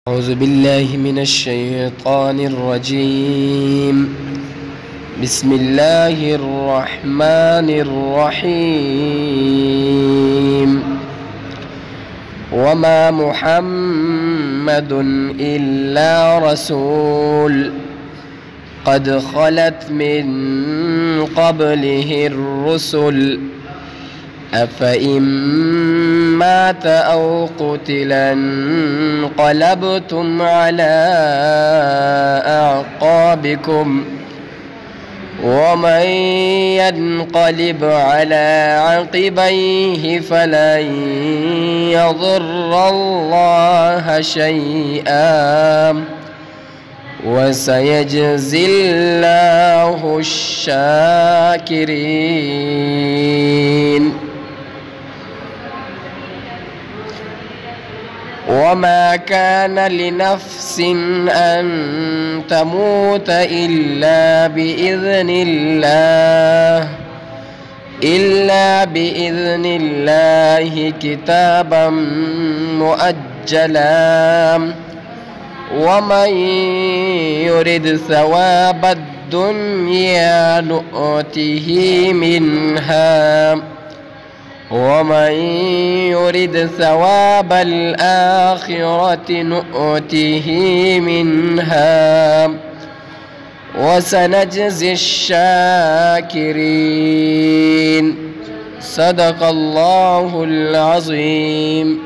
أعوذ بالله من الشيطان الرجيم. بسم الله الرحمن الرحيم. وما محمد إلا رسول قد خلت من قبله الرسل أفإن مات أو قتلا انقلبتم على أعقابكم ومن ينقلب على عقبيه فلن يضر الله شيئا وسيجزي الله الشاكرين. وما كان لنفس أن تموت إلا بإذن الله كتابا مؤجلا. ومن يرد ثواب الدنيا نؤته منها ومن يرد ثواب الآخرة نؤته منها وسنجزي الشاكرين. صدق الله العظيم.